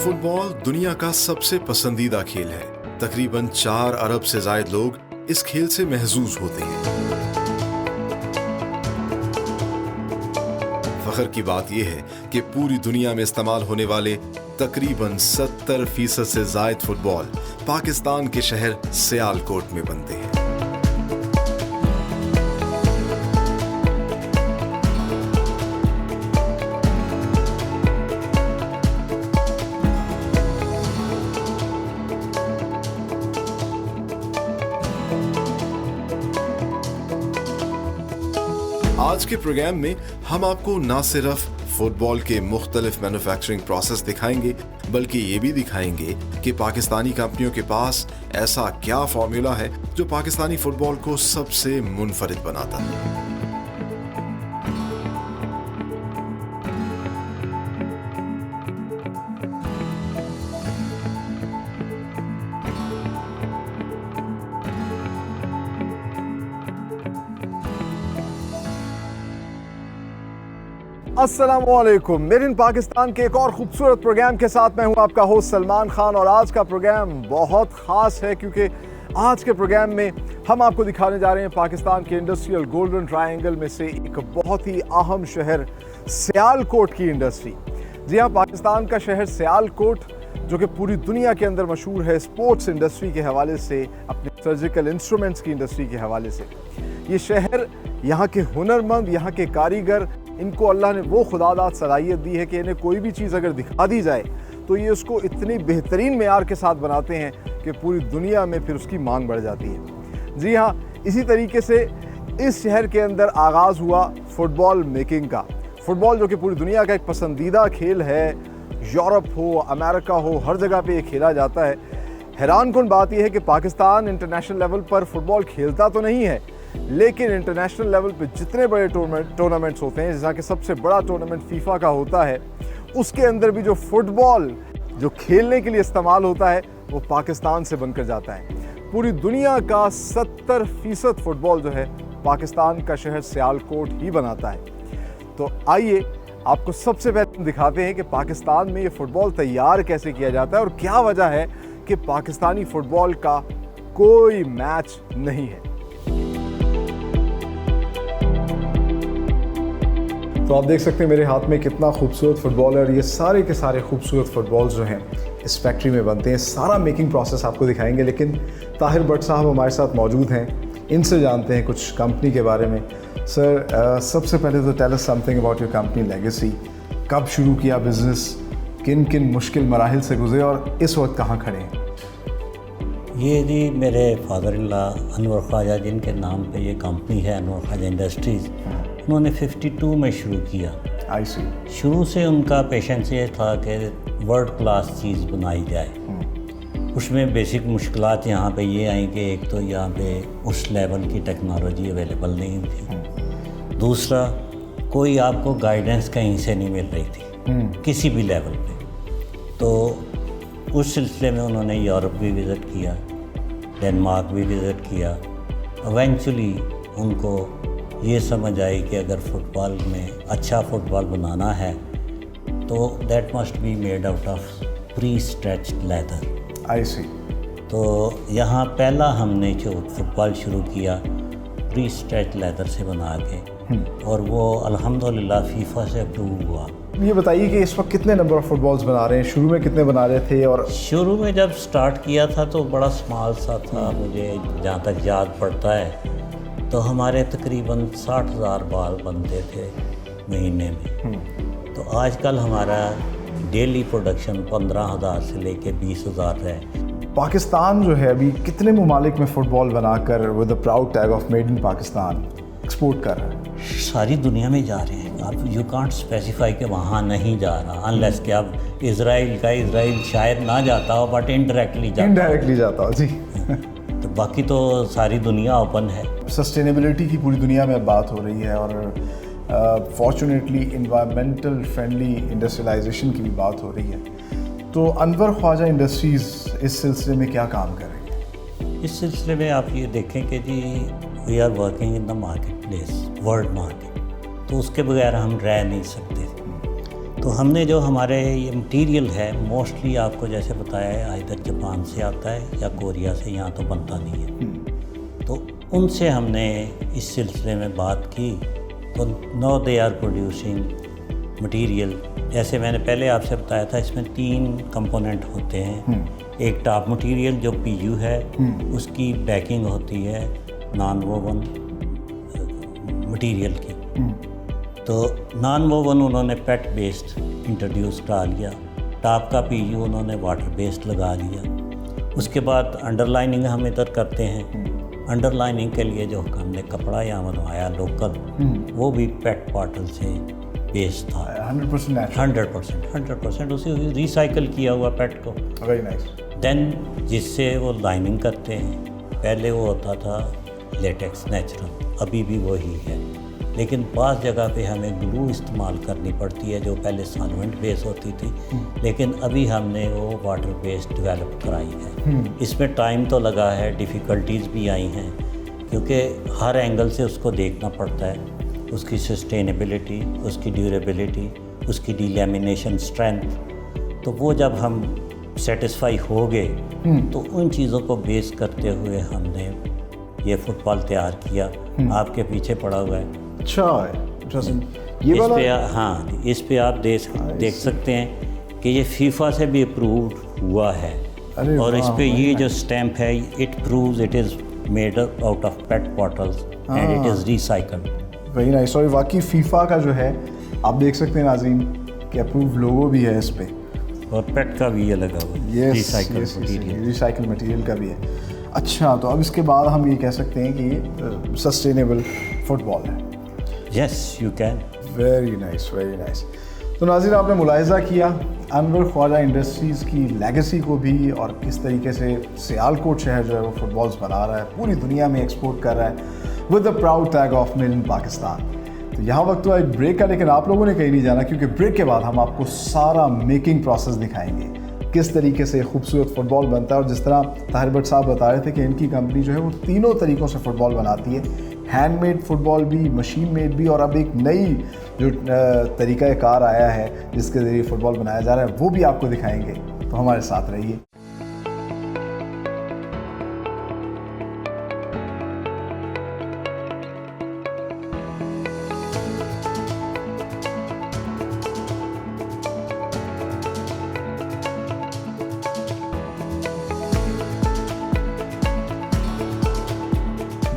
Football दुनिया का सबसे पसंदीदा खेल है। तकरीबन 4 अरब से ज्यादा लोग इस खेल से महजूज होते हैं। फख्र की बात यह है कि पूरी दुनिया में इस्तेमाल होने वाले तकरीबन 70% से ज्यादा फुटबॉल पाकिस्तान के शहर सियालकोट में बनते हैं। आज के प्रोग्राम में हम आपको न सिर्फ फुटबॉल के मुख्तलिफ मैन्युफैक्चरिंग प्रोसेस दिखाएंगे, बल्कि ये भी दिखाएंगे कि पाकिस्तानी कंपनियों के पास ऐसा क्या फॉर्मूला है जो पाकिस्तानी फुटबॉल को सबसे मुनफरिद बनाता है। अस्सलामुअलैकुम। मेड इन पाकिस्तान के एक और खूबसूरत प्रोग्राम के साथ मैं हूं आपका होस्ट सलमान खान, और आज का प्रोग्राम बहुत ख़ास है क्योंकि आज के प्रोग्राम में हम आपको दिखाने जा रहे हैं पाकिस्तान के इंडस्ट्रियल गोल्डन ट्रायंगल में से एक बहुत ही अहम शहर सियालकोट की इंडस्ट्री। जी हाँ, पाकिस्तान का शहर सियालकोट जो कि पूरी दुनिया के अंदर मशहूर है स्पोर्ट्स इंडस्ट्री के हवाले से, अपने सर्जिकल इंस्ट्रूमेंट्स की इंडस्ट्री के हवाले से। ये शहर, यहाँ के हुनरमंद, यहाँ के कारीगर, इनको अल्लाह ने वो खुदादाद सलाहियत दी है कि इन्हें कोई भी चीज़ अगर दिखा दी जाए तो ये उसको इतनी बेहतरीन मेयार के साथ बनाते हैं कि पूरी दुनिया में फिर उसकी मांग बढ़ जाती है। जी हाँ, इसी तरीके से इस शहर के अंदर आगाज़ हुआ फुटबॉल मेकिंग का। फुटबॉल जो कि पूरी दुनिया का एक पसंदीदा खेल है, यूरोप हो, अमेरिका हो, हर जगह पे ये खेला जाता है। हैरान कुन बात यह है कि पाकिस्तान इंटरनेशनल लेवल पर फुटबॉल खेलता तो नहीं है, लेकिन इंटरनेशनल लेवल पे जितने बड़े टूर्नामेंट्स होते हैं, जैसा कि सबसे बड़ा टूर्नामेंट फीफा का होता है, उसके अंदर भी जो फुटबॉल जो खेलने के लिए इस्तेमाल होता है वो पाकिस्तान से बनकर जाता है। पूरी दुनिया का 70% फुटबॉल जो है पाकिस्तान का शहर सियालकोट ही बनाता है। तो आइए आपको सबसे पहले दिखाते हैं कि पाकिस्तान में ये फुटबॉल तैयार कैसे किया जाता है और क्या वजह है कि पाकिस्तानी फुटबॉल का कोई मैच नहीं है। तो आप देख सकते हैं मेरे हाथ में कितना खूबसूरत फुटबॉल है, और ये सारे के सारे खूबसूरत फुटबॉल जो हैं इस फैक्ट्री में बनते हैं। सारा मेकिंग प्रोसेस आपको दिखाएंगे, लेकिन ताहिर भट्ट साहब हमारे साथ मौजूद हैं, इनसे जानते हैं कुछ कंपनी के बारे में। सर, सबसे पहले तो tell us something about your company legacy. कब शुरू किया बिज़नेस, किन किन मुश्किल मराहिल से गुजरे और इस वक्त कहाँ खड़े हैं? ये जी मेरे father in law Anwar Khwaja, जिनके नाम पे ये कंपनी है अनवर ख्वाजा इंडस्ट्रीज़, उन्होंने 52 में शुरू किया। आई सी। शुरू से उनका पेशेंस ये था कि वर्ल्ड क्लास चीज़ बनाई जाए। उसमें बेसिक मुश्किलात यहाँ पे ये आई कि एक तो यहाँ पे उस लेवल की टेक्नोलॉजी अवेलेबल नहीं थी, दूसरा कोई आपको गाइडेंस कहीं से नहीं मिल रही थी किसी भी लेवल पे। तो उस सिलसिले में उन्होंने यूरोप भी विज़िट किया, डेनमार्क भी विज़िट किया। इवेंचुअली उनको ये समझ आई कि अगर फुटबॉल में अच्छा फुटबॉल बनाना है तो that must be made out of pre stretched leather. I see. तो यहाँ पहला हमने जो फुटबॉल शुरू किया प्री स्ट्रेच्ड लेदर से बना के, और वो अल्हम्दुलिल्लाह फीफा से अप्रूव हुआ। ये बताइए कि इस वक्त कितने नंबर ऑफ फुटबॉल्स बना रहे हैं, शुरू में कितने बना रहे थे? और शुरू में जब स्टार्ट किया था तो बड़ा स्मॉल सा था, मुझे जहाँ तक याद पड़ता है तो हमारे तकरीबन 60,000 बाल बनते थे महीने में। तो आजकल हमारा डेली प्रोडक्शन 15,000 से लेके 20,000 है। पाकिस्तान जो है अभी कितने ममालिक में फ़ुटबॉल बनाकर with the proud tag of made in Pakistan export कर रहा है? सारी दुनिया में जा रहे हैं। आप यू कांट स्पेसिफाई कि वहाँ नहीं जा रहा, अनलेस कि अब इसराइल शायद ना जाता हो, बट इनडायरेक्टली जाता हो। जी। तो बाकी तो सारी दुनिया ओपन है। सस्टेनेबिलिटी की पूरी दुनिया में बात हो रही है, और फॉर्चुनेटली इन्वायरमेंटल फ्रेंडली इंडस्ट्रियलाइजेशन की भी बात हो रही है। तो अनवर ख्वाजा इंडस्ट्रीज़ इस सिलसिले में क्या काम कर रही है? इस सिलसिले में आप ये देखें कि जी we are working in the market place, world market, तो उसके बगैर हम रह नहीं सकते। तो हमने जो हमारे ये मटेरियल है मोस्टली आपको जैसे बताया है इधर जापान से आता है या कोरिया से, यहाँ तो बनता नहीं है। तो उनसे हमने इस सिलसिले में बात की तो no they are producing material. जैसे मैंने पहले आपसे बताया था इसमें 3 कंपोनेंट होते हैं। एक टॉप मटेरियल जो पीयू है, उसकी बैकिंग होती है नॉन वोवन मटेरियल की। तो नॉन वोवन उन्होंने पेट बेस्ड इंट्रोड्यूस करा लिया, टॉप का पीयू उन्होंने वाटर बेस्ड लगा लिया। उसके बाद अंडरलाइनिंग हम इधर करते हैं। अंडरलाइनिंग के लिए जो हमने कपड़ा यहाँ बनवाया लोकल, वो भी पेट बॉटल से बेस्ड था। 100% उसे रिसाइकल किया हुआ पेट को। Very nice. देन जिससे वो लाइनिंग करते हैं, पहले वो होता था लेटेक्स नेचुरल, अभी भी वही है, लेकिन बाज़ जगह पे हमें ग्लू इस्तेमाल करनी पड़ती है जो पहले सॉल्वेंट बेस होती थी, लेकिन अभी हमने वो वाटर बेस्ड डेवलप कराई है। इसमें टाइम तो लगा है, डिफ़िकल्टीज़ भी आई हैं, क्योंकि हर एंगल से उसको देखना पड़ता है, उसकी सस्टेनेबिलिटी, उसकी ड्यूरेबिलिटी, उसकी डिलैमिनेशन स्ट्रेंथ। तो वो जब हम सेटिस्फाई हो गए तो उन चीज़ों को बेस करते हुए हमने ये फुटबॉल तैयार किया। आपके पीछे पड़ा हुआ है। अच्छा, इंटरेस्टिंग। ये इस वाला पे हाँ, इस पे आप देख सकते हैं कि ये फीफा से भी अप्रूव्ड हुआ है। और इस पे ये जो स्टैम्प है, it proves it is made out of pet bottles and it is recycled. Very nice. और वाकई फीफा का जो है आप देख सकते हैं नाज़रीन कि अप्रूव लोगो भी है इस पे, और पेट का भी ये लगा हुआ है, रिसाइकल मटेरियल का भी है। अच्छा, तो अब इसके बाद हम ये कह सकते हैं कि सस्टेनेबल फुटबॉल है। Yes, you can. Very nice, very nice. तो नाज़रीन, आपने मुलाहिज़ा किया अनवर ख्वाजा इंडस्ट्रीज़ की लेगेसी को भी, और किस तरीके से सियालकोट शहर जो है वो फुटबॉल्स बना रहा है, पूरी दुनिया में एक्सपोर्ट कर रहा है with the proud tag of made in Pakistan. तो यहाँ वक्त हुआ एक ब्रेक का, लेकिन आप लोगों ने कहीं नहीं जाना, क्योंकि ब्रेक के बाद हम आपको सारा मेकिंग प्रोसेस दिखाएंगे, किस तरीके से खूबसूरत फुटबॉल बनता है। और जिस तरह ताहिर भट्ट साहब बता रहे थे कि इनकी कंपनी जो है वो 3 तरीक़ों से फ़ुटबॉल बनाती है, हैंडमेड फुटबॉल भी, मशीन मेड भी, और अब एक नई जो तरीक़ा कार आया है जिसके ज़रिए फ़ुटबॉल बनाया जा रहा है, वो भी आपको दिखाएंगे। तो हमारे साथ रहिए।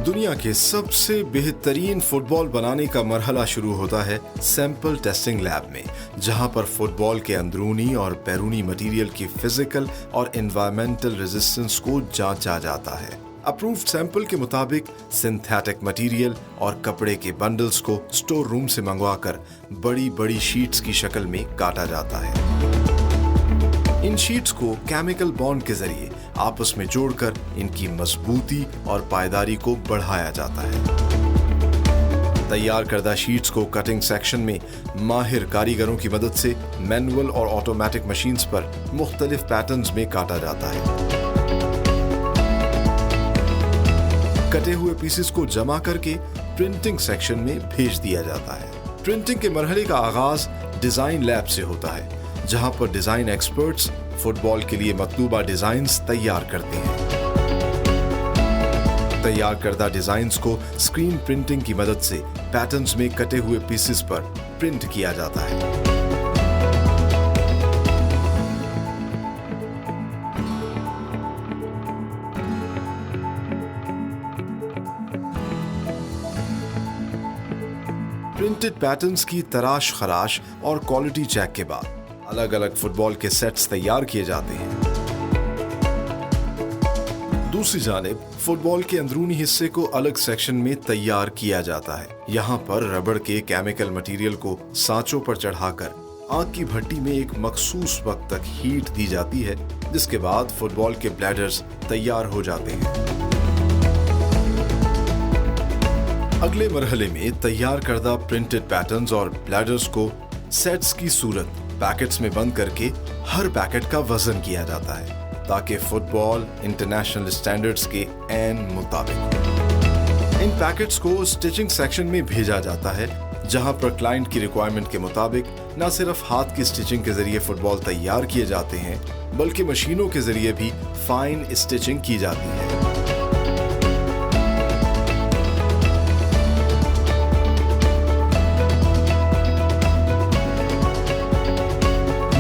दुनिया के सबसे बेहतरीन फुटबॉल बनाने का मरहला शुरू होता है सैंपल टेस्टिंग लैब में, जहां पर फुटबॉल के अंदरूनी और बैरूनी मटेरियल की फिजिकल और एनवायरमेंटल रेजिस्टेंस को जांचा जाता है। अप्रूव्ड सैंपल के मुताबिक सिंथेटिक मटेरियल और कपड़े के बंडल्स को स्टोर रूम से मंगवाकर बड़ी बड़ी शीट्स की शक्ल में काटा जाता है। इन शीट्स को केमिकल बॉन्ड के जरिए आपस में जोड़कर इनकी मजबूती और पायदारी को बढ़ाया जाता है। तैयार करदा शीट्स को कटिंग सेक्शन में माहिर कारीगरों की मदद से मैनुअल और ऑटोमेटिक मशीन्स पर मुख्तलिफ पैटर्न्स में काटा जाता है। कटे हुए पीसेस को जमा करके प्रिंटिंग सेक्शन में भेज दिया जाता है। प्रिंटिंग के मरहले का आगाज डिजाइन लैब से होता है, जहां पर डिजाइन एक्सपर्ट्स फुटबॉल के लिए मतलूबा डिजाइन्स तैयार करते हैं। तैयार करदा डिजाइन्स को स्क्रीन प्रिंटिंग की मदद से पैटर्न्स में कटे हुए पीसेस पर प्रिंट किया जाता है। प्रिंटेड पैटर्न्स की तराश खराश और क्वालिटी चेक के बाद अलग अलग फुटबॉल के सेट्स तैयार किए जाते हैं। दूसरी जानिब फुटबॉल के अंदरूनी हिस्से को अलग सेक्शन में तैयार किया जाता है। यहाँ पर रबड़ के केमिकल मटेरियल को सांचों पर चढ़ाकर आग की भट्टी में एक मखसूस वक्त तक हीट दी जाती है, जिसके बाद फुटबॉल के ब्लैडर्स तैयार हो जाते हैं। अगले मरहले में तैयार करदा प्रिंटेड पैटर्न्स और ब्लैडर्स को सेट्स की सूरत पैकेट्स में बंद करके हर पैकेट का वजन किया जाता है, ताकि फुटबॉल इंटरनेशनल स्टैंडर्ड्स के ऐन मुताबिक हो। इन पैकेट्स को स्टिचिंग सेक्शन में भेजा जाता है, जहां पर क्लाइंट की रिक्वायरमेंट के मुताबिक न सिर्फ हाथ की स्टिचिंग के जरिए फुटबॉल तैयार किए जाते हैं, बल्कि मशीनों के जरिए भी फाइन स्टिचिंग की जाती है।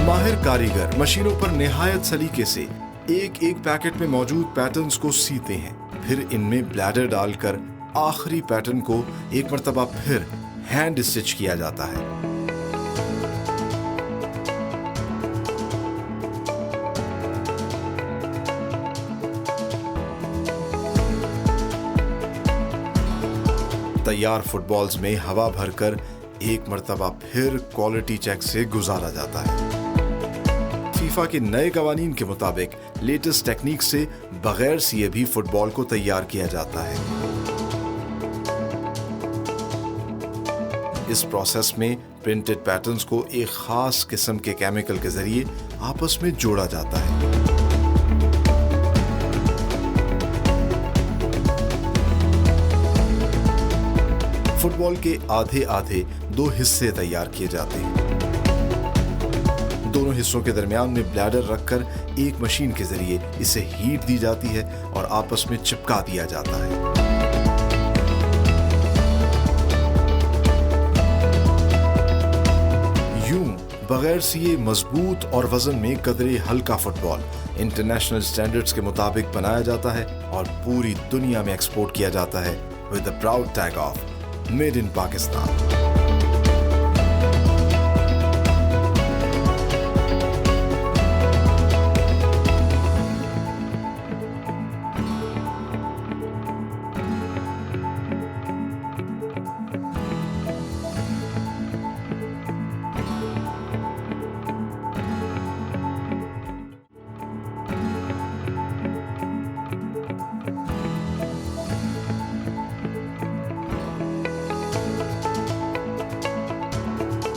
माहिर कारीगर मशीनों पर निहायत सलीके से एक एक पैकेट में मौजूद पैटर्न्स को सीते हैं, फिर इनमें ब्लैडर डालकर आखिरी पैटर्न को एक मर्तबा फिर हैंड स्टिच किया जाता है। तैयार फुटबॉल्स में हवा भरकर एक मर्तबा फिर क्वालिटी चेक से गुजारा जाता है। फीफा के नए कवानीन के मुताबिक लेटेस्ट टेक्निक से बगैर सिए भी फुटबॉल को तैयार किया जाता है। इस प्रोसेस में प्रिंटेड पैटर्न्स को एक खास किस्म के केमिकल के जरिए आपस में जोड़ा जाता है। फुटबॉल के आधे आधे दो हिस्से तैयार किए जाते हैं। दोनों हिस्सों के दरमियान में ब्लैडर रखकर एक मशीन के जरिए इसे हीट दी जाती है और आपस में चिपका दिया जाता है। यूं बगैर सिए मजबूत और वजन में कदरे हल्का फुटबॉल इंटरनेशनल स्टैंडर्ड्स के मुताबिक बनाया जाता है और पूरी दुनिया में एक्सपोर्ट किया जाता है with the proud tag of made in Pakistan.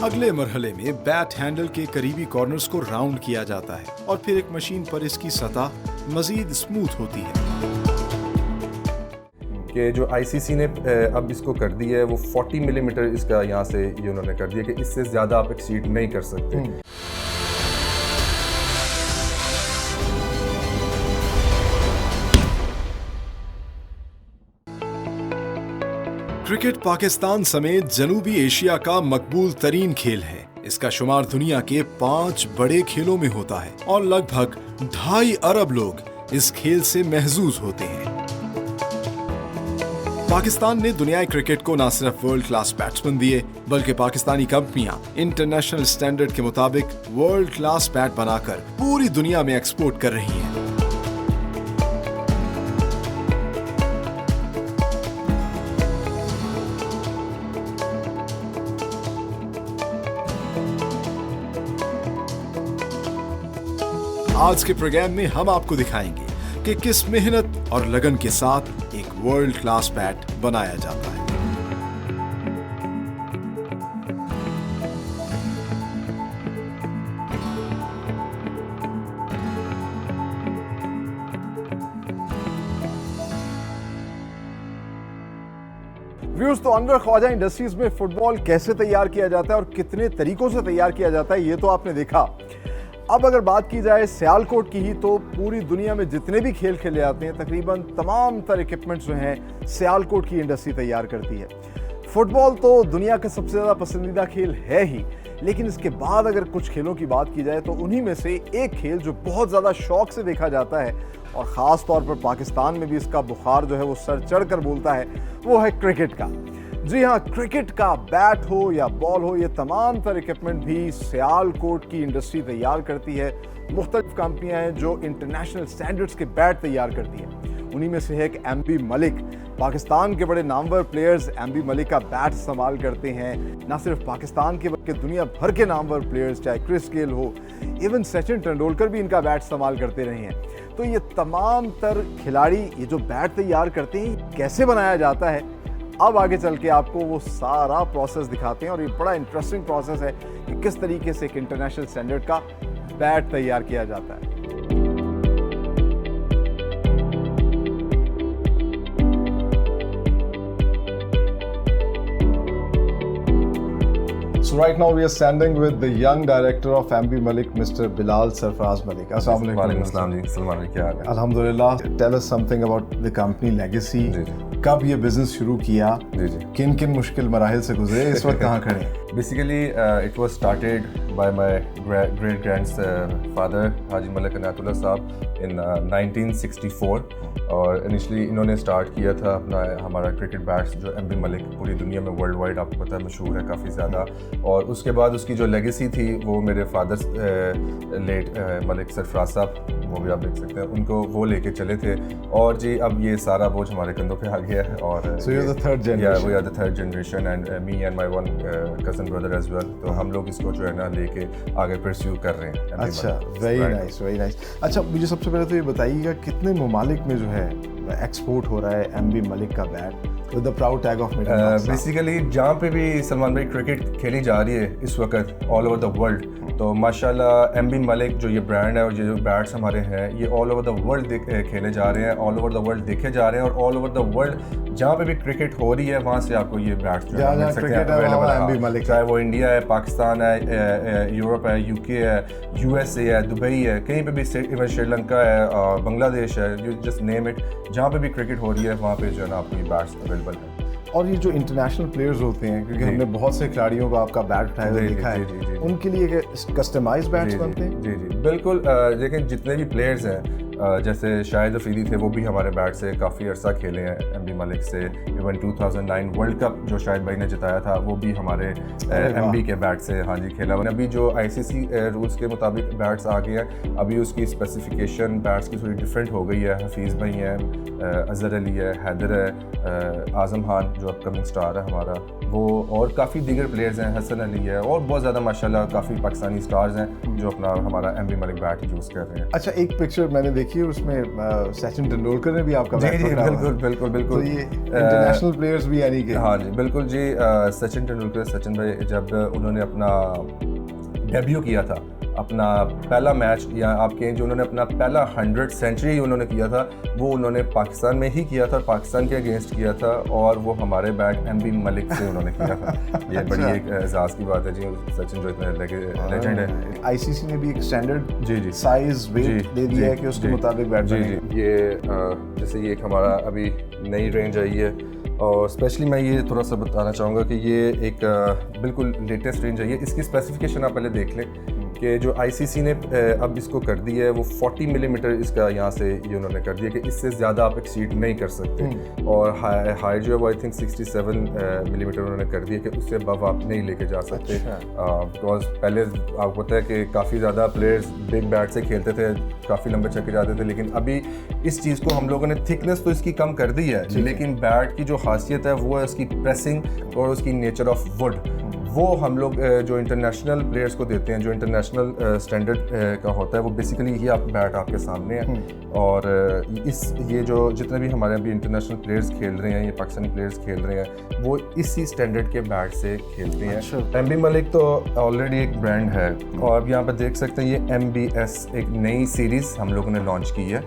अगले मरहले में बैट हैंडल के करीबी कॉर्नर्स को राउंड किया जाता है और फिर एक मशीन पर इसकी सतह मजीद स्मूथ होती है। कि जो आईसीसी ने अब इसको कर दिया है वो 40 मिलीमीटर इसका यहाँ से ये उन्होंने कर दिया कि इससे ज़्यादा आप एक्सीड नहीं कर सकते। क्रिकेट पाकिस्तान समेत जनूबी एशिया का मकबूल तरीन खेल है। इसका शुमार दुनिया के 5 बड़े खेलों में होता है और लगभग 2.5 अरब लोग इस खेल से महजूज होते हैं। पाकिस्तान ने दुनियाई क्रिकेट को न सिर्फ वर्ल्ड क्लास बैट्समैन दिए, बल्कि पाकिस्तानी कंपनियां इंटरनेशनल स्टैंडर्ड के मुताबिक वर्ल्ड क्लास बैट बनाकर पूरी दुनिया में एक्सपोर्ट कर रही हैं। आज के प्रोग्राम में हम आपको दिखाएंगे कि किस मेहनत और लगन के साथ एक वर्ल्ड क्लास बैट बनाया जाता है। व्यूअर्स, तो अनवर ख्वाजा इंडस्ट्रीज में फुटबॉल कैसे तैयार किया जाता है और कितने तरीकों से तैयार किया जाता है ये तो आपने देखा। अब अगर बात की जाए सियालकोट की ही, तो पूरी दुनिया में जितने भी खेल खेले जाते हैं तकरीबन तमाम तरह इक्विपमेंट्स जो हैं सियालकोट की इंडस्ट्री तैयार करती है। फुटबॉल तो दुनिया का सबसे ज़्यादा पसंदीदा खेल है ही, लेकिन इसके बाद अगर कुछ खेलों की बात की जाए तो उन्हीं में से एक खेल जो बहुत ज़्यादा शौक से देखा जाता है और ख़ास तौर पर पाकिस्तान में भी इसका बुखार जो है वो सर चढ़ कर बोलता है, वो है क्रिकेट का। जी हाँ, क्रिकेट का बैट हो या बॉल हो, ये तमाम तरह इक्विपमेंट भी सियालकोट की इंडस्ट्री तैयार करती है। मुख्तलिफ कंपनियां हैं जो इंटरनेशनल स्टैंडर्ड्स के बैट तैयार करती हैं। उन्हीं में से है एक एमबी मलिक। पाकिस्तान के बड़े नामवर प्लेयर्स एमबी मलिक का बैट इस्तेमाल करते हैं। न सिर्फ पाकिस्तान के बल्कि दुनिया भर के नामवर प्लेयर्स, चाहे क्रिस गेल हो, इवन सचिन तेंदुलकर भी इनका बैट इस्तेमाल करते रहे हैं। तो ये तमाम तर खिलाड़ी ये जो बैट तैयार करते हैं, कैसे बनाया जाता है, अब आगे चल के आपको वो सारा प्रोसेस दिखाते हैं। और ये बड़ा इंटरेस्टिंग प्रोसेस है कि किस तरीके से एक इंटरनेशनल स्टैंडर्ड का बैट तैयार किया जाता है। So right now we are standing with the young director of MB Malik, Mr. Bilal Sarfraz Malik. Assalamu alaikum. वालेकुम अस्सलाम जी, सलमान भाई क्या हाल है? Alhamdulillah. Tell us something about the company legacy. जी। कब ये बिजनेस शुरू किया? जी। किन किन मुश्किल मराहिल से गुजरे, इस वक्त कहाँ खड़े हैं? Basically, it was started by my great grandfather Haji Malik Anatullah साहब in 1964 और इनिशली इन्होंने स्टार्ट किया था अपना हमारा क्रिकेट बैट्स जो MB मलिक पूरी दुनिया में वर्ल्ड वाइड आपको पता है मशहूर है काफ़ी ज़्यादा। और उसके बाद उसकी जो लेगेसी थी वो मेरे फादर लेट मलिक सरफराज साहब, वो भी आप देख सकते हैं, उनको वो लेके चले थे। और जी अब ये सारा बोझ हमारे कंधों पे आ गया है। और So you're the third generation. Yeah, we are the third generation and me and my one cousin brother as well. तो हम लोग इसको जो है ना लेके आगे परस्यू कर रहे हैं। अच्छा, वेरी नाइस, वेरी नाइस। अच्छा, मुझे सबसे पहले तो ये बताइएगा कितने ममालिक में जो है एक्सपोर्ट हो रहा है MB मलिक का bat with the proud tag of made in Pakistan? Basically जहाँ पे भी सलमान भाई क्रिकेट खेली जा रही है इस वक्त ऑल ओवर द वर्ल्ड, तो माशाल्लाह MB मलिक जो ये ब्रांड है और ये जो बैट्स हमारे हैं ये ऑल ओवर द वर्ल्ड खेले जा रहे हैं, ऑल ओवर द वर्ल्ड देखे जा रहे हैं और ऑल ओवर द वर्ल्ड जहाँ पे भी क्रिकेट हो रही है वहाँ से आपको ये बैट्स जो है मिल सकते हैं अवेलेबल है। चाहे वो इंडिया है, पाकिस्तान है, यूरोप है, UK है, USA है, दुबई है, कहीं पे भी इवन श्रीलंका है, बांग्लादेश है, यू जस्ट नेम इट, जहाँ पे भी क्रिकेट हो रही है वहाँ पे जो है ना आपको ये बैट्स अवेलेबल है। और ये जो इंटरनेशनल प्लेयर्स होते हैं, क्योंकि हमने बहुत से खिलाड़ियों को आपका बैट उठाया हुआ देखा है, उनके लिए कस्टमाइज्ड बैट्स बनते हैं? जी बिल्कुल। लेकिन जितने भी प्लेयर्स हैं जैसे शाहिद अफरीदी थे वो भी हमारे बैट से काफ़ी अरसा खेले हैं MB मलिक से। इवन 2009 वर्ल्ड कप जो शाहिद भाई ने जिताया था वो भी हमारे MB के बैट से हाँ जी खेला। अभी जो ICC रूल्स के मुताबिक बैट्स आ गए हैं, अभी उसकी स्पेसिफिकेशन बैट्स की थोड़ी डिफरेंट हो गई है। हफीज़ भाई हैं, अजहर अली है, हैदर है, आज़म खान जो अपकमिंग स्टार है हमारा वो, और काफ़ी दीगर प्लेयर्स हैं, हसन अली है, और बहुत ज़्यादा माशाल्लाह काफ़ी पाकिस्तानी स्टार्स हैं जो अपना हमारा MB मलिक बैट यूज़ कर रहे हैं। अच्छा, एक पिक्चर मैंने देखी है उसमें सचिन तेंदुलकर ने भी आपका बैट जी पकड़ा हुआ है। बिल्कुल तो ये इंटरनेशनल प्लेयर्स भी यानी कि हाँ जी बिल्कुल जी। सचिन तेंदुलकर, सचिन भाई जब उन्होंने अपना डेब्यू किया था, अपना पहला मैच या आप कहें जो उन्होंने अपना पहला 100 सेंचुरी उन्होंने किया था वो उन्होंने पाकिस्तान में ही किया था, पाकिस्तान के अगेंस्ट किया था, और वो हमारे बैट MB मलिक से उन्होंने किया था। ये बड़ी एक एजाज़ की बात है जी, सचिन जो इतने लेजेंड है। ICC ने भी एक स्टैंडर्ड जी साइज वेट दे दिया है कि उसके मुताबिक बैट बने। ये जैसे ये एक हमारा अभी नई रेंज आई है और स्पेशली मैं ये थोड़ा सा बताना चाहूँगा कि ये एक बिल्कुल लेटेस्ट रेंज है। इसकी स्पेसिफिकेशन आप पहले देख लें कि जो ICC ने अब इसको कर दी है वो 40 मिलीमीटर इसका यहाँ से ये उन्होंने कर दिया कि इससे ज़्यादा आप एक्सीड नहीं कर सकते, और हाइट जो है वो आई थिंक 67 मिलीमीटर उन्होंने कर दिया कि उससे अबव आप नहीं लेके जा सकते। बिकॉज पहले आपको पता है कि काफ़ी ज़्यादा प्लेयर्स बिग बैट से खेलते थे, काफ़ी लंबे छक्के जाते थे, लेकिन अभी इस चीज़ को हम लोगों ने थिकनेस तो इसकी कम कर दी है, लेकिन बैट की जो खासियत है वो है उसकी प्रेसिंग और उसकी नेचर ऑफ वुड। वो हम लोग जो इंटरनेशनल प्लेयर्स को देते हैं, जो इंटरनेशनल स्टैंडर्ड का होता है, वो बेसिकली ये आप बैट आपके सामने है। और ये जो जितने भी हमारे अभी इंटरनेशनल प्लेयर्स खेल रहे हैं, ये पाकिस्तानी प्लेयर्स खेल रहे हैं, वो इसी स्टैंडर्ड के बैट से खेलते हैं। MB मलिक तो ऑलरेडी एक ब्रांड है, और अब यहाँ पर देख सकते हैं ये MBS एक नई सीरीज़ हम लोगों ने लॉन्च की है।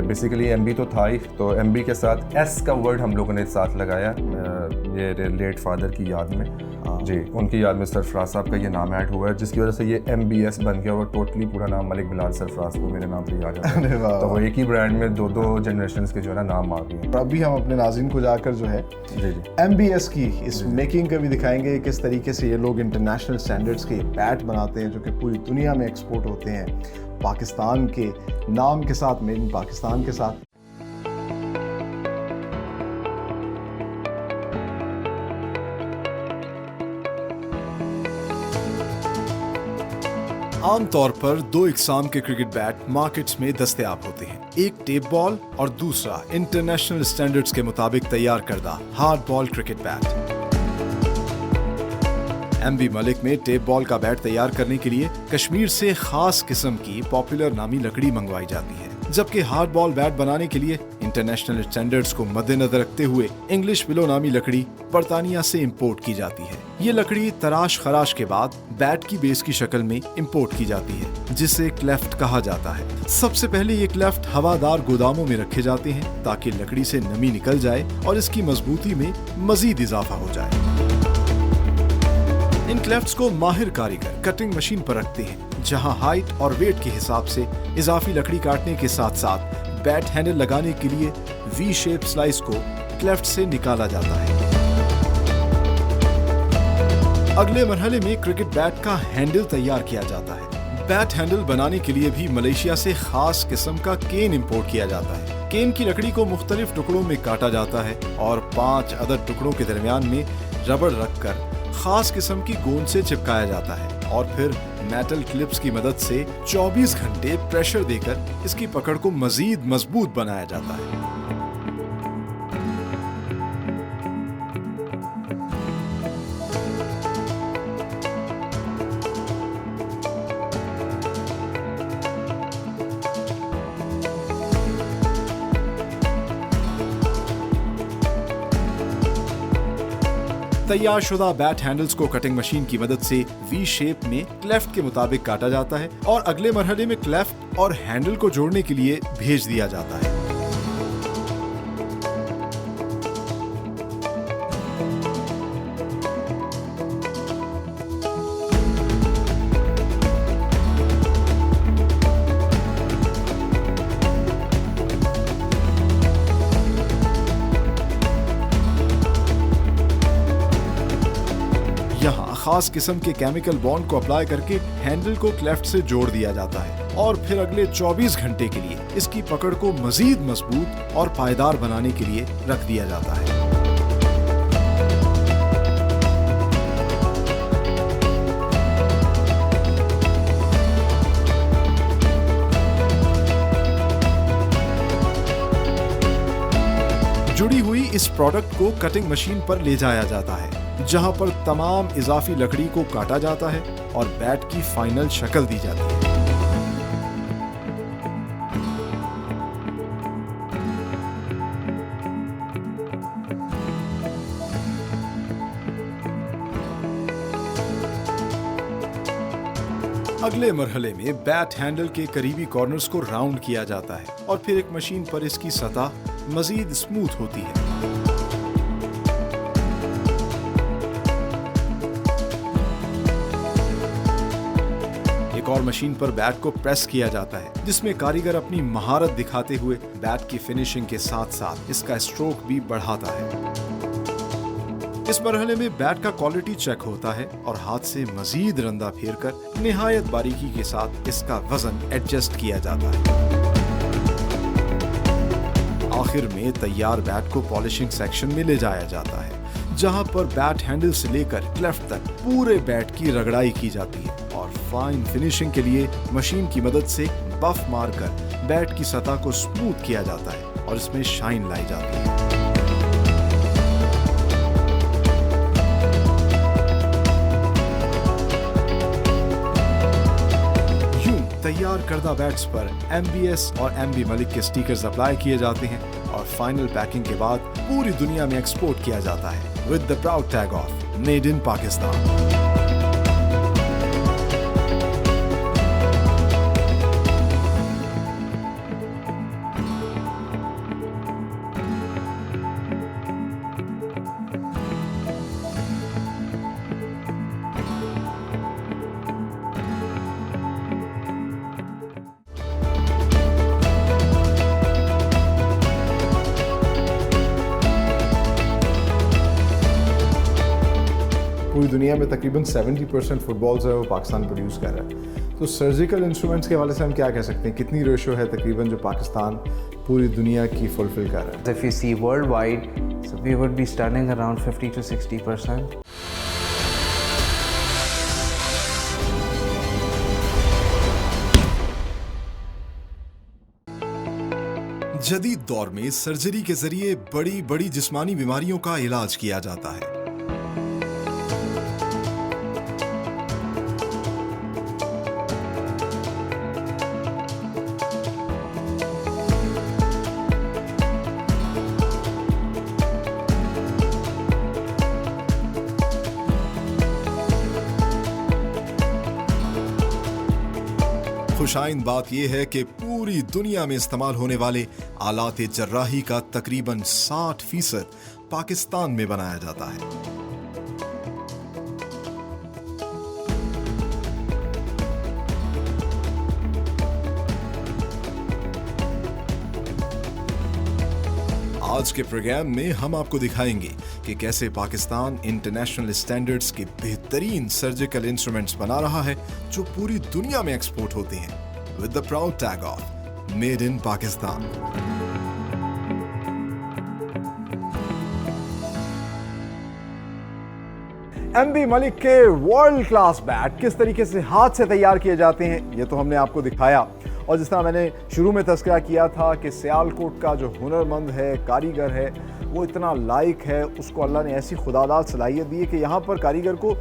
बेसिकली MB तो था ही, तो MB के साथ S का वर्ड हम लोगों ने साथ लगाया ये लेट फादर की याद में जी, उनकी याद में सरफराज साहब का ये नाम ऐड हुआ है, जिसकी वजह से ये MBS बन गया और टोटली पूरा नाम मलिक बिलाल सरफराज को मेरे नाम पे याद आता है। तो वो एक ही ब्रांड में दो जनरेशंस के जो है ना नाम आ गए। अभी हम अपने नाज़रीन को जाकर जो है जी MBS की इस मेकिंग का भी दिखाएंगे, किस तरीके से ये लोग इंटरनेशनल स्टैंडर्ड्स के बैट बनाते हैं जो कि पूरी दुनिया में एक्सपोर्ट होते हैं पाकिस्तान के नाम के साथ, मेड इन पाकिस्तान के साथ। आमतौर पर दो इकसाम के क्रिकेट बैट मार्केट्स में दस्तयाब होते हैं, एक टेप बॉल और दूसरा इंटरनेशनल स्टैंडर्ड्स के मुताबिक तैयार करदा hard ball cricket bat. MB Malik में टेप बॉल का बैट तैयार करने के लिए कश्मीर से खास किस्म की पॉपुलर नामी लकड़ी मंगवाई जाती है, जबकि हार्ड बॉल बैट बनाने के लिए इंटरनेशनल स्टैंडर्ड्स को मद्देनजर रखते हुए इंग्लिश विलो नामी लकड़ी बरतानिया से इंपोर्ट की जाती है। ये लकड़ी तराश खराश के बाद बैट की बेस की शक्ल में इंपोर्ट की जाती है, जिसे क्लेफ्ट कहा जाता है। सबसे पहले ये क्लेफ्ट हवादार गोदामों में रखे जाते हैं ताकि लकड़ी से नमी निकल जाए और इसकी मजबूती में मजीद इजाफा हो जाए। इन क्लेफ्ट्स को माहिर कारीगर कटिंग मशीन पर रखते हैं, जहां हाइट और वेट के हिसाब से इजाफी लकड़ी काटने के साथ साथ बैट हैंडल लगाने के लिए वी शेप स्लाइस को क्लेफ्ट से निकाला जाता है। अगले मरहले में क्रिकेट बैट का हैंडल तैयार किया जाता है। बैट हैंडल बनाने के लिए भी मलेशिया से खास किस्म का केन इंपोर्ट किया जाता है। केन की लकड़ी को मुख्तलिफ टुकड़ों में काटा जाता है और 5 अदद टुकड़ों के दरमियान में रबड़ रखकर खास किस्म की गोंद से चिपकाया जाता है और फिर मेटल क्लिप्स की मदद से 24 घंटे प्रेशर देकर इसकी पकड़ को मजीद मजबूत बनाया जाता है। तैयार शुदा बैट हैंडल्स को कटिंग मशीन की मदद से वी शेप में क्लेफ्ट के मुताबिक काटा जाता है और अगले मरहले में क्लेफ्ट और हैंडल को जोड़ने के लिए भेज दिया जाता है। यहाँ खास किस्म के केमिकल बॉन्ड को अप्लाई करके हैंडल को क्लेफ्ट से जोड़ दिया जाता है और फिर अगले 24 घंटे के लिए इसकी पकड़ को मजीद मजबूत और पायदार बनाने के लिए रख दिया जाता है। जुड़ी हुई इस प्रोडक्ट को कटिंग मशीन पर ले जाया जाता है, जहां पर तमाम इजाफी लकड़ी को काटा जाता है और बैट की फाइनल शक्ल दी जाती है। अगले मरहले में बैट हैंडल के करीबी कॉर्नर्स को राउंड किया जाता है और फिर एक मशीन पर इसकी सतह मजीद स्मूथ होती है। एक और मशीन पर बैट को प्रेस किया जाता है, जिसमें कारीगर अपनी महारत दिखाते हुए बैट की फिनिशिंग के साथ साथ इसका स्ट्रोक भी बढ़ाता है। इस मरहले में बैट का क्वालिटी चेक होता है और हाथ से मजीद रंदा फेरकर निहायत बारीकी के साथ इसका वजन एडजस्ट किया जाता है। आखिर में तैयार बैट को पॉलिशिंग सेक्शन में ले जाया जाता है, जहां पर बैट हैंडल से लेकर क्लेफ्ट तक पूरे बैट की रगड़ाई की जाती है और फाइन फिनिशिंग के लिए मशीन की मदद से बफ मारकर बैट की सतह को स्मूथ किया जाता है और इसमें शाइन लाई जाती है। तैयार करदा बैट्स पर MBS और MB मलिक के स्टिकर्स अप्लाई किए जाते हैं और फाइनल पैकिंग के बाद पूरी दुनिया में एक्सपोर्ट किया जाता है with the proud tag of made in Pakistan. पूरी दुनिया में तकरीबन 70% फुटबॉल जो है वो पाकिस्तान प्रोड्यूस कर रहा है। तो सर्जिकल इंस्ट्रूमेंट्स के हवाले से हम क्या कह सकते हैं, कितनी रेशो है तकरीबन जो पाकिस्तान पूरी दुनिया की फुलफिल कर रहा है? If you see worldwide, so we would be standing around 50 to 60%. जदीद दौर में सर्जरी के जरिए बड़ी बड़ी जिस्मानी बीमारियों का इलाज किया जाता है। खुशाइन बात यह है कि पूरी दुनिया में इस्तेमाल होने वाले आलात जर्राही का तकरीबन 60% पाकिस्तान में बनाया जाता है। आज के प्रोग्राम में हम आपको दिखाएंगे कि कैसे पाकिस्तान इंटरनेशनल स्टैंडर्ड्स के बेहतरीन सर्जिकल इंस्ट्रूमेंट्स बना रहा है जो पूरी दुनिया में एक्सपोर्ट होते हैं with the proud tag of made in Pakistan. MB Malik के वर्ल्ड क्लास बैट किस तरीके से हाथ से तैयार किए जाते हैं ये तो हमने आपको दिखाया, और जिस तरह मैंने शुरू में तज़किरा किया था कि सियालकोट का जो हुनरमंद है, कारीगर है, वो इतना लायक है, उसको अल्लाह ने ऐसी खुदादाद सलाहियत दी है कि यहाँ पर कारीगर को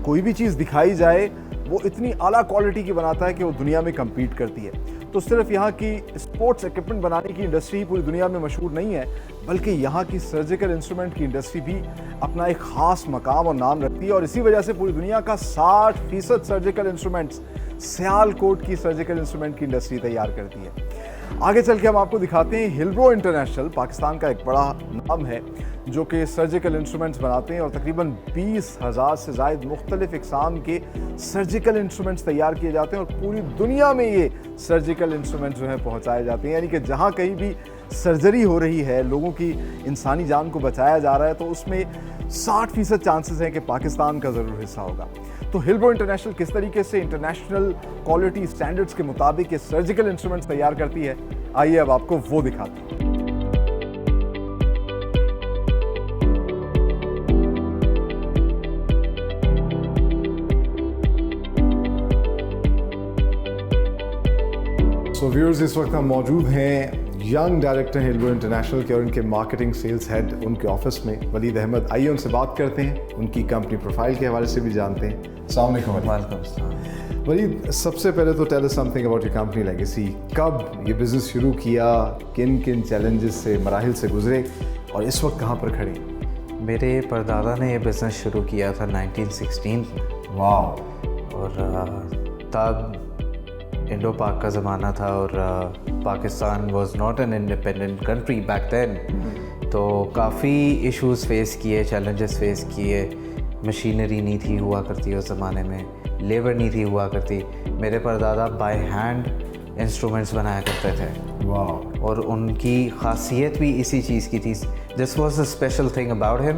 कोई भी चीज़ दिखाई जाए वो इतनी आला क्वालिटी की बनाता है कि वो दुनिया में कम्पीट करती है। तो सिर्फ यहाँ की स्पोर्ट्स इक्विपमेंट बनाने की इंडस्ट्री पूरी दुनिया में मशहूर नहीं है, बल्कि यहाँ की सर्जिकल इंस्ट्रूमेंट की इंडस्ट्री भी अपना एक ख़ास मकाम और नाम रखती है, और इसी वजह से पूरी दुनिया का 60% सर्जिकल इंस्ट्रूमेंट्स सियालकोट की सर्जिकल इंस्ट्रूमेंट की इंडस्ट्री तैयार करती है। आगे चल के हम आपको दिखाते हैं हिलब्रो इंटरनेशनल, पाकिस्तान का एक बड़ा नाम है जो कि सर्जिकल इंस्ट्रूमेंट्स बनाते हैं, और तकरीबन 20,000 से ज़ायद मुख्तलिफ इक़साम के सर्जिकल इंस्ट्रूमेंट्स तैयार किए जाते हैं, और पूरी दुनिया में ये सर्जिकल इंस्ट्रूमेंट्स जो हैं पहुँचाए जाते हैं। यानी कि जहाँ कहीं भी सर्जरी हो रही है, लोगों की इंसानी जान को बचाया जा रहा है, तो उसमें 60% चांसेस हैं कि पाकिस्तान का ज़रूर हिस्सा होगा। तो हिलब्रो इंटरनेशनल किस तरीके से इंटरनेशनल क्वालिटी स्टैंडर्ड्स के मुताबिक ये सर्जिकल इंस्ट्रूमेंट्स तैयार करती है, आइए अब आपको वो दिखाते हैं। सो व्यूअर्स, इस वक्त हम मौजूद हैं यंग डायरेक्टर हिलब्रो इंटरनेशनल के और उनके मार्केटिंग सेल्स हेड उनके ऑफिस में, वलीद अहमद। आइए उनसे बात करते हैं, उनकी कंपनी प्रोफाइल के हवाले से भी जानते हैं। अस्सलाम वालेकुम वलीद, सबसे पहले तो tell us something about your company legacy. कब ये बिज़नेस शुरू किया, किन किन चैलेंजेस से, मराहिल से गुजरे, और इस वक्त कहाँ पर खड़े? मेरे परदादा ने ये बिज़नेस शुरू किया था 1916 में। वाह। और तब इंडो पाक का ज़माना था, और Pakistan was not an independent country back then. तो काफ़ी इश्यूज़ फेस किए, चैलेंजेस फेस किए। मशीनरी नहीं थी हुआ करती उस ज़माने में, लेबर नहीं थी हुआ करती। मेरे परदादा बाय हैंड इंस्ट्रूमेंट्स बनाया करते थे। वाह। और उनकी खासियत भी इसी चीज़ की थी। This was the special thing about him,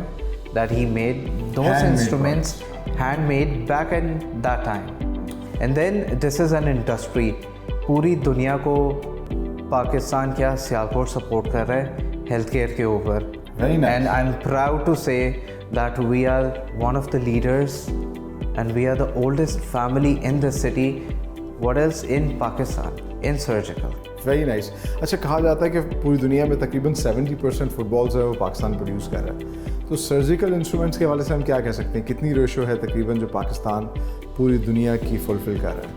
that he made those instruments handmade back in that time. And then this is an industry, पूरी दुनिया को पाकिस्तान क्या सियालकोट सपोर्ट कर रहा है हेल्थ केयर के ऊपर। Very nice. And I'm proud to say that we are one of the leaders and we are the oldest family in the city. What else in Pakistan in surgical? Very nice. अच्छा, कहा जाता है कि पूरी दुनिया में तकरीबन 70% football जो है वो पाकिस्तान प्रोड्यूस कर रहा है। तो सर्जिकल इंस्ट्रूमेंट्स के हवाले से हम क्या कह सकते हैं, कितनी रेशो है तकरीबन जो पाकिस्तान पूरी दुनिया की फुलफिल कर रहा है?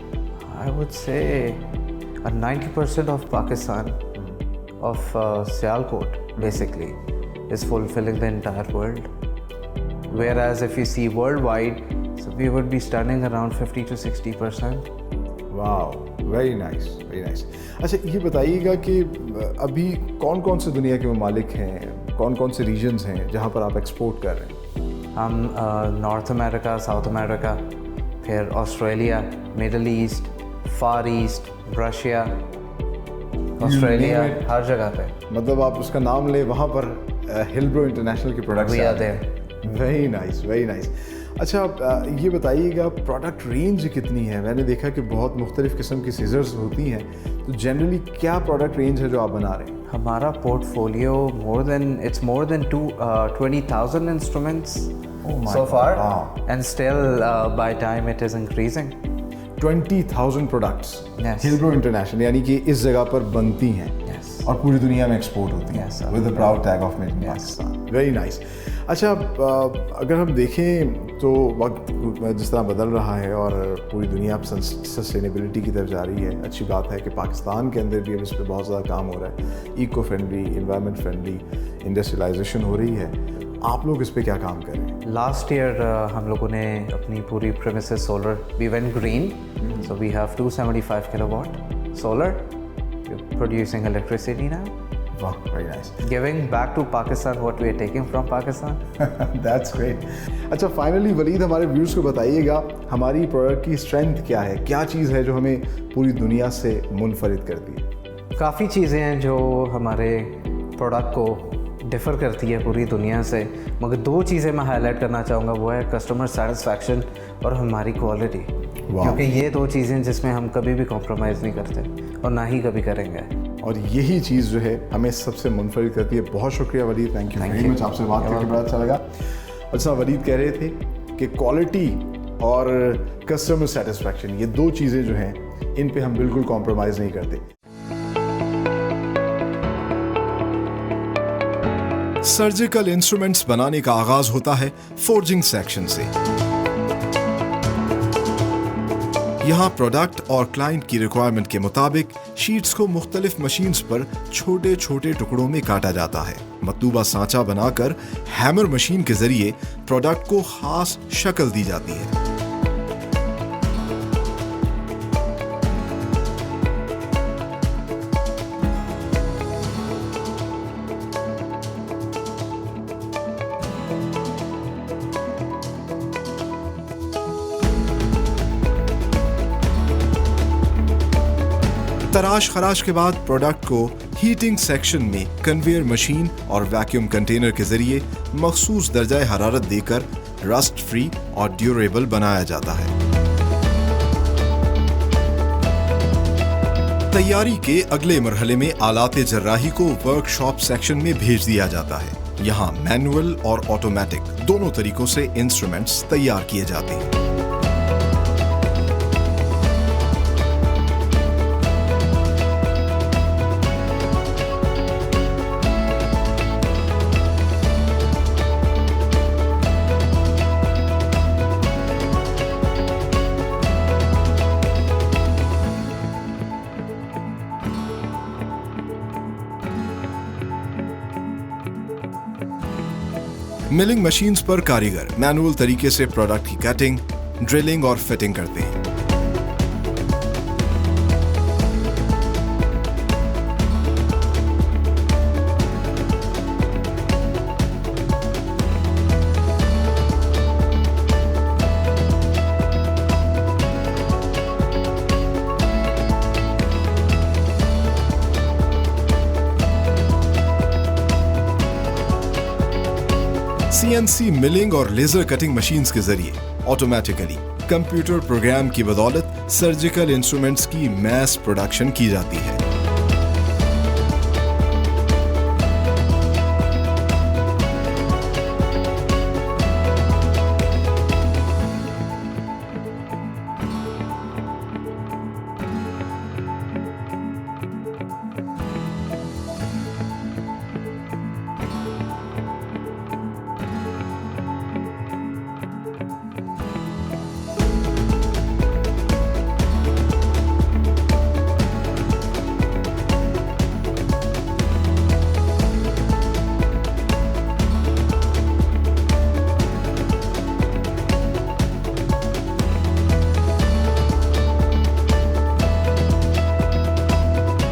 I would say 90% of Pakistan, of Sialkot basically, is fulfilling the entire world. Whereas if you see worldwide, so we would be standing around 50 to 60%. वाह, वेरी नाइस, वेरी नाइस। अच्छा, ये बताइएगा कि अभी कौन कौन से दुनिया के ममालिक हैं, कौन कौन से रीजन्स हैं जहाँ पर आप एक्सपोर्ट कर रहे हैं? हम नॉर्थ अमेरिका, साउथ अमेरिका, फिर ऑस्ट्रेलिया, मिडल ईस्ट, फार ईस्ट, रशिया, ऑस्ट्रेलिया, हर जगह पे। मतलब आप उसका नाम ले, वहाँ पर हिलब्रो इंटरनेशनल के products We are there. Very nice, very nice. अच्छा, ये बताइएगा प्रोडक्ट रेंज कितनी है? मैंने देखा कि बहुत मुख्तलिफ किस्म की सीजर्स होती हैं, तो जनरली क्या प्रोडक्ट रेंज है जो आप बना रहे हैं? हमारा portfolio more than 20,000 instruments so far, and still by time it is increasing. 20,000 products Yes. Hilbro international, यानी कि इस जगह पर बनती हैं Yes. और पूरी दुनिया में एक्सपोर्ट होती हैं Yes, sir. With the proud tag of made in Pakistan. Very nice. अच्छा, अगर हम देखें तो वक्त जिस तरह बदल रहा है और पूरी दुनिया अब सस्टेनेबिलिटी की तरफ जा रही है, अच्छी बात है कि पाकिस्तान के अंदर भी अब इस पर बहुत ज़्यादा काम हो रहा है। Eco friendly, environment friendly industrialisation हो रही है। आप लोग इस पे क्या काम कर रहे हैं? लास्ट ईयर हम लोगों ने अपनी पूरी premises solar, we went green, so we have 275 kilowatt solar producing electricity now, वाह, very nice. Giving back to Pakistan what we are taking from Pakistan. That's great. अच्छा, फाइनली वलीद, हमारे व्यूअर्स को बताइएगा हमारी प्रोडक्ट की स्ट्रेंथ क्या है, क्या चीज़ है जो हमें पूरी दुनिया से मुनफरिद करती है? काफ़ी चीज़ें हैं जो हमारे प्रोडक्ट को डिफ़र करती है पूरी दुनिया से, मगर 2 चीज़ें मैं हाईलाइट करना चाहूँगा, वो है कस्टमर सेटिस्फैक्शन और हमारी क्वालिटी, क्योंकि ये 2 चीज़ें जिसमें हम कभी भी कॉम्प्रोमाइज़ नहीं करते और ना ही कभी करेंगे। और यही चीज़ जो है हमें सबसे मुनफरिद करती है। बहुत शुक्रिया Waleed, thank you very much, आपसे बात करके बड़ा अच्छा लगा। अच्छा, वलीद कह रहे थे कि क्वालिटी और कस्टमर सेटिस्फैक्शन, ये 2 चीज़ें जो हैं इन पे हम बिल्कुल कॉम्प्रोमाइज़ नहीं करते। सर्जिकल इंस्ट्रूमेंट्स बनाने का आगाज होता है फोर्जिंग सेक्शन से। यहाँ प्रोडक्ट और क्लाइंट की रिक्वायरमेंट के मुताबिक शीट्स को मुख्तलिफ मशीन्स पर छोटे छोटे टुकड़ों में काटा जाता है। मतलूबा सांचा बनाकर हैमर मशीन के जरिए प्रोडक्ट को खास शक्ल दी जाती है। तराश खराश के बाद प्रोडक्ट को हीटिंग सेक्शन में कन्वेयर मशीन और वैक्यूम कंटेनर के जरिए मखसूस दर्जा हरारत देकर रस्ट फ्री और ड्यूरेबल बनाया जाता है। तैयारी के अगले मरहले में आलाते जर्राही को वर्कशॉप सेक्शन में भेज दिया जाता है। यहाँ मैनुअल और ऑटोमेटिक दोनों तरीकों से इंस्ट्रूमेंट्स तैयार किए जाते हैं। मिलिंग मशीन्स पर कारीगर मैनुअल तरीके से प्रोडक्ट की कटिंग, ड्रिलिंग और फिटिंग करते हैं। CNC मिलिंग और लेजर कटिंग मशीन्स के जरिए ऑटोमेटिकली कंप्यूटर प्रोग्राम की बदौलत सर्जिकल इंस्ट्रूमेंट्स की मैस प्रोडक्शन की जाती है।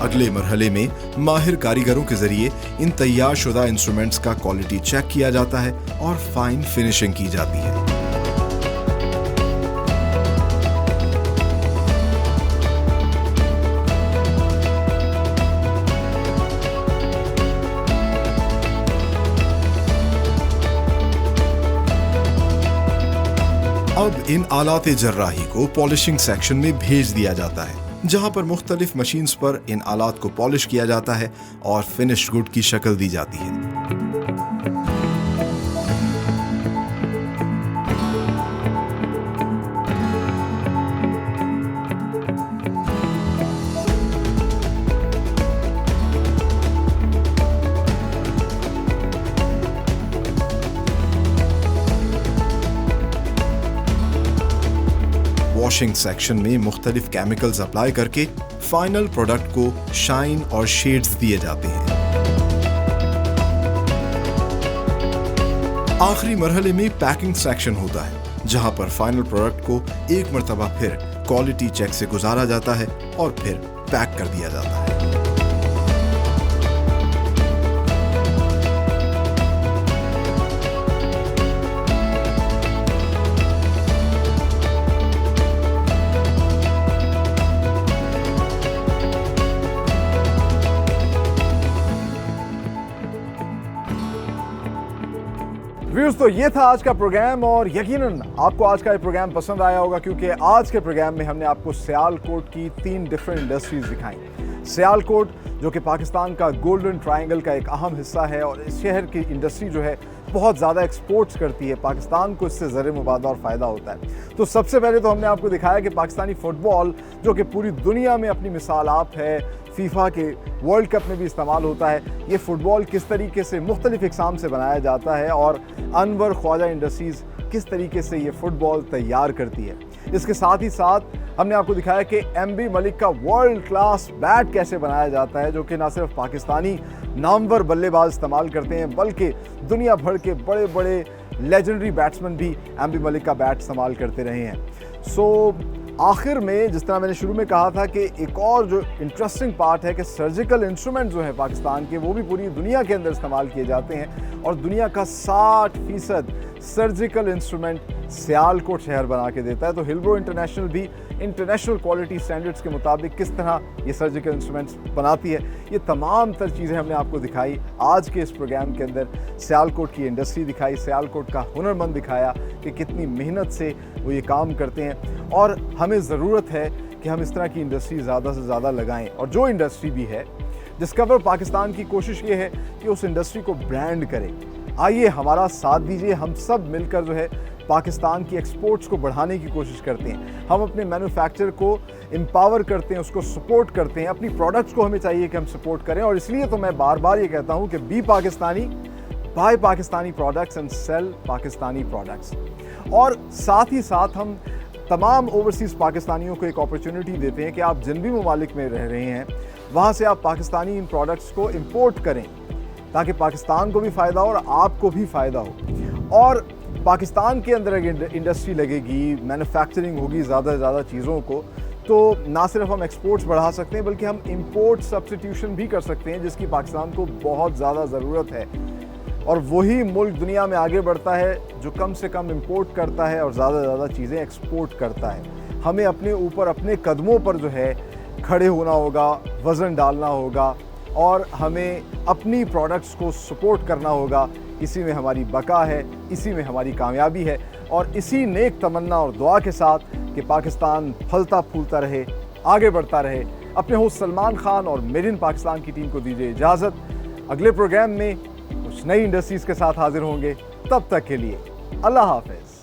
अगले मरहले में माहिर कारीगरों के जरिए इन तैयार शुदा इंस्ट्रूमेंट्स का क्वालिटी चेक किया जाता है और फाइन फिनिशिंग की जाती है। अब इन आलाते जर्राही को पॉलिशिंग सेक्शन में भेज दिया जाता है, जहां पर मुख्तलिफ मशीन्स पर इन आलात को पॉलिश किया जाता है और फिनिश्ड गुड की शक्ल दी जाती है। वॉशिंग सेक्शन में मुख्तलिफ केमिकल्स अप्लाई करके फाइनल प्रोडक्ट को शाइन और शेड्स दिए जाते हैं। आखिरी मरहले में पैकिंग सेक्शन होता है, जहां पर फाइनल प्रोडक्ट को एक मर्तबा फिर क्वालिटी चेक से गुजारा जाता है और फिर पैक कर दिया जाता है। व्यूअर्स, तो ये था आज का प्रोग्राम और यकीनन आपको आज का ये प्रोग्राम पसंद आया होगा, क्योंकि आज के प्रोग्राम में हमने आपको सियालकोट की 3 डिफरेंट इंडस्ट्रीज दिखाई। सियालकोट जो कि पाकिस्तान का गोल्डन ट्रायंगल का एक अहम हिस्सा है और इस शहर की इंडस्ट्री जो है बहुत ज़्यादा एक्सपोर्ट्स करती है, पाकिस्तान को इससे ज़र मुबादा और फ़ायदा होता है। तो सबसे पहले तो हमने आपको दिखाया कि पाकिस्तानी फ़ुटबॉल जो कि पूरी दुनिया में अपनी मिसाल आप है, फीफा के वर्ल्ड कप में भी इस्तेमाल होता है, ये फ़ुटबॉल किस तरीके से मुख्तलिफ इक़साम से बनाया जाता है और अनवर ख्वाजा इंडस्ट्रीज़ किस तरीके से ये फ़ुटबॉल तैयार करती है। इसके साथ ही साथ हमने आपको दिखाया कि एमबी मलिक का वर्ल्ड क्लास बैट कैसे बनाया जाता है, जो कि ना सिर्फ पाकिस्तानी नामवर बल्लेबाज इस्तेमाल करते हैं बल्कि दुनिया भर के बड़े बड़े लेजेंडरी बैट्समैन भी एमबी मलिक का बैट इस्तेमाल करते रहे हैं। आखिर में जिस तरह मैंने शुरू में कहा था कि एक और जो इंटरेस्टिंग पार्ट है कि सर्जिकल इंस्ट्रूमेंट जो है पाकिस्तान के, वो भी पूरी दुनिया के अंदर इस्तेमाल किए जाते हैं और दुनिया का 60% सर्जिकल इंस्ट्रूमेंट सियालकोट शहर बना के देता है। तो हिलब्रो इंटरनेशनल भी इंटरनेशनल क्वालिटी स्टैंडर्ड्स के मुताबिक किस तरह ये सर्जिकल इंस्ट्रूमेंट्स बनाती है, ये तमाम तर चीज़ें हमने आपको दिखाई आज के इस प्रोग्राम के अंदर। सियालकोट की इंडस्ट्री दिखाई, सियालकोट का हुनरमंद दिखाया कि कितनी मेहनत से वो ये काम करते हैं और हमें ज़रूरत है कि हम इस तरह की इंडस्ट्री ज़्यादा से ज़्यादा लगाएं। और जो इंडस्ट्री भी है, डिस्कवर पाकिस्तान की कोशिश ये है कि उस इंडस्ट्री को ब्रांड करें। आइए हमारा साथ दीजिए, हम सब मिलकर जो है पाकिस्तान की एक्सपोर्ट्स को बढ़ाने की कोशिश करते हैं। हम अपने मैन्युफैक्चर को एम्पावर करते हैं, उसको सपोर्ट करते हैं। अपनी प्रोडक्ट्स को हमें चाहिए कि हम सपोर्ट करें और इसलिए तो मैं बार बार ये कहता हूँ कि be Pakistani, buy Pakistani products and sell Pakistani products. और साथ ही साथ हम तमाम ओवरसीज़ पाकिस्तानियों को एक अपॉर्चुनिटी देते हैं कि आप जिन भी ममालिक में रह रहे हैं वहाँ से आप पाकिस्तानी इन प्रोडक्ट्स को इम्पोर्ट करें ताकि पाकिस्तान को भी फ़ायदा हो और आपको भी फ़ायदा हो। और पाकिस्तान के अंदर अगर इंडस्ट्री लगेगी, मैन्युफैक्चरिंग होगी ज़्यादा से ज़्यादा चीज़ों को, तो ना सिर्फ हम एक्सपोर्ट्स बढ़ा सकते हैं बल्कि हम इंपोर्ट सब्स्टिट्यूशन भी कर सकते हैं, जिसकी पाकिस्तान को बहुत ज़्यादा ज़रूरत है। और वही मुल्क दुनिया में आगे बढ़ता है जो कम से कम इंपोर्ट करता है और ज़्यादा से ज़्यादा चीज़ें एक्सपोर्ट करता है। हमें अपने ऊपर अपने कदमों पर जो है खड़े होना होगा, वज़न डालना होगा और हमें अपनी प्रोडक्ट्स को सपोर्ट करना होगा। इसी में हमारी बका है, इसी में हमारी कामयाबी है और इसी नेक तमन्ना और दुआ के साथ कि पाकिस्तान फलता फूलता रहे, आगे बढ़ता रहे, अपने होस्ट सलमान खान और मेड इन पाकिस्तान की टीम को दीजिए इजाज़त। अगले प्रोग्राम में कुछ नई इंडस्ट्रीज़ के साथ हाजिर होंगे, तब तक के लिए अल्लाह हाफ़िज़।